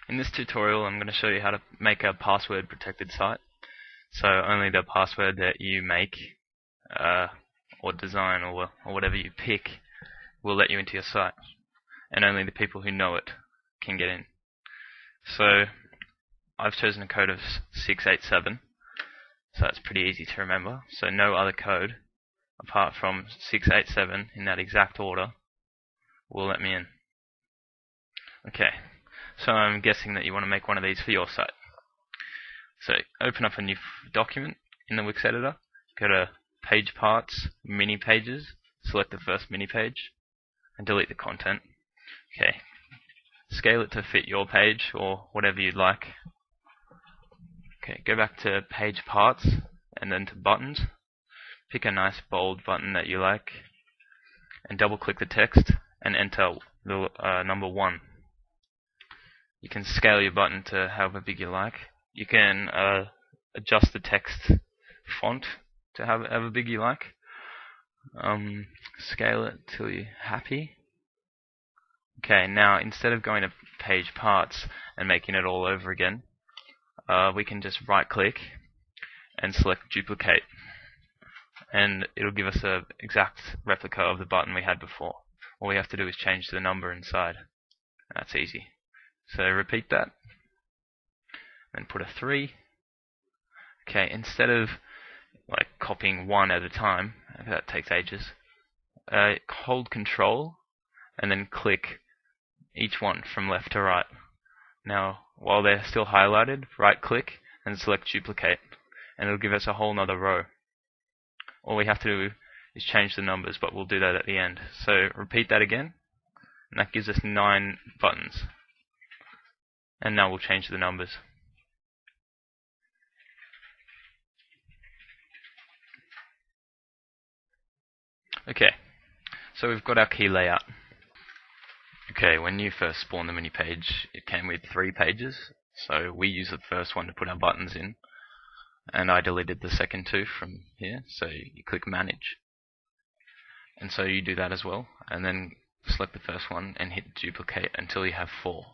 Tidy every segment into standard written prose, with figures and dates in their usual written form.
In this tutorial I'm going to show you how to make a password protected site. So only the password that you make or design or whatever you pick will let you into your site, and only the people who know it can get in. So I've chosen a code of 687, so that's pretty easy to remember. So no other code apart from 687 in that exact order will let me in. Okay, so I'm guessing that you want to make one of these for your site. So open up a new document in the Wix editor, go to Page Parts, Mini Pages, select the first mini page, and delete the content. Okay, scale it to fit your page or whatever you'd like. Okay, go back to Page Parts and then to Buttons. Pick a nice bold button that you like, and double click the text and enter the number 1. You can scale your button to however big you like. You can adjust the text font to however big you like. Scale it till you're happy. Okay, now instead of going to Page Parts and making it all over again, we can just right click and select Duplicate, and it'll give us an exact replica of the button we had before. All we have to do is change the number inside. That's easy. So repeat that, then put a 3. Okay, instead of like copying one at a time, that takes ages, hold Control and then click each one from left to right. Now, while they're still highlighted, right click and select Duplicate, and it'll give us a whole nother row. All we have to do is change the numbers, but we'll do that at the end. So repeat that again, and that gives us 9 buttons. And now we'll change the numbers. Okay, so we've got our key layout. Okay, when you first spawned the mini page, it came with 3 pages. So we use the first one to put our buttons in, and I deleted the second 2 from here. So you click Manage, and so you do that as well, and then select the first one and hit Duplicate until you have 4.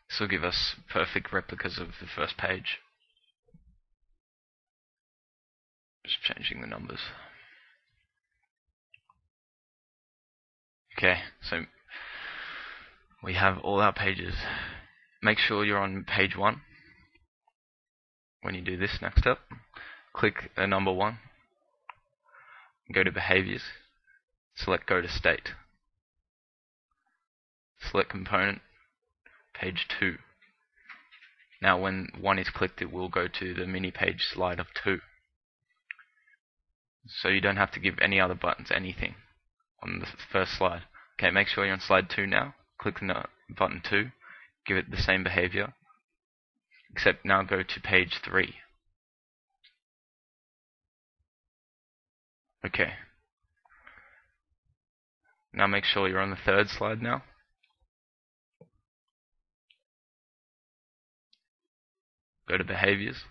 This will give us perfect replicas of the first page. Just changing the numbers. Okay, so we have all our pages. Make sure you're on page 1. When you do this next up, click the number 1, go to Behaviors, select Go to State. Select Component, page 2. Now when 1 is clicked, it will go to the mini page slide of 2. So you don't have to give any other buttons anything on the first slide. Okay, make sure you're on slide 2 now. Click the button 2, give it the same behavior, except now go to page 3. Okay. Now make sure you're on the 3rd slide now. Go to Behaviors,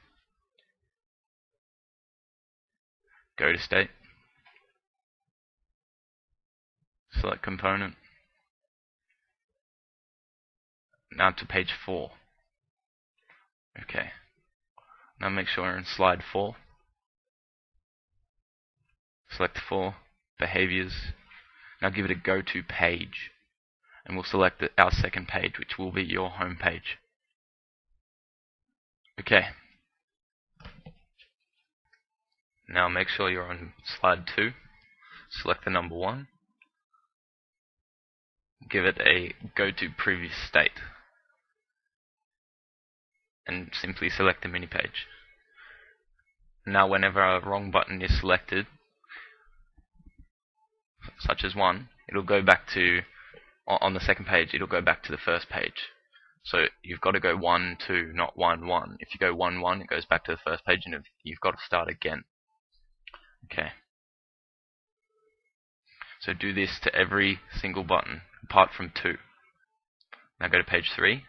go to State, select Component. Now to page 4. Okay. Now make sure you're in slide 4. Select 4, Behaviors. Now give it a Go To page, and we'll select our second page, which will be your home page. Okay. Now make sure you're on slide 2. Select the number 1. Give it a Go To Previous State, and simply select the mini page. Now whenever a wrong button is selected, such as 1, it'll go back to, on the second page, it'll go back to the first page. So you've got to go 1, 2, not 1, 1. If you go 1, 1, it goes back to the first page, and you've got to start again. Okay. So do this to every single button, apart from 2. Now go to page 3.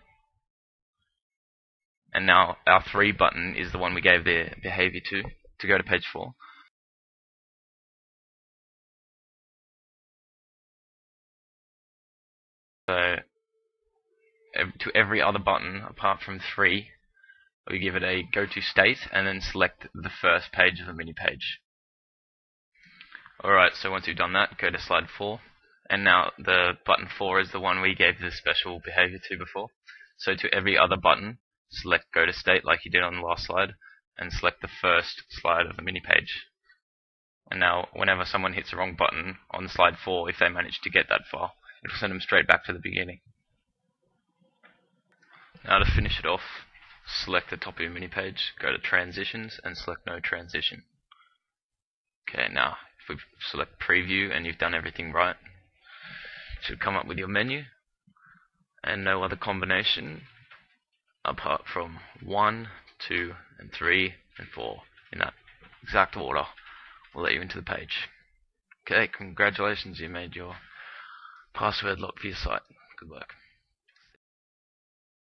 And now our 3 button is the one we gave the behavior to go to page 4. So to every other button apart from 3, we give it a go to state and then select the first page of the mini page. Alright, so once you've done that, go to slide 4. And now the button 4 is the one we gave the special behavior to before. So to every other button, select go to state like you did on the last slide, and select the first slide of the mini page. And now whenever someone hits the wrong button on slide 4, if they manage to get that far, it will send them straight back to the beginning. Now to finish it off, select the top of your mini page, go to transitions and select no transition. Okay, now if we select preview and you've done everything right, it should come up with your menu and no other combination apart from 1, 2, and 3, and 4 in that exact order will let you into the page. Okay, congratulations, you made your password lock for your site. Good work.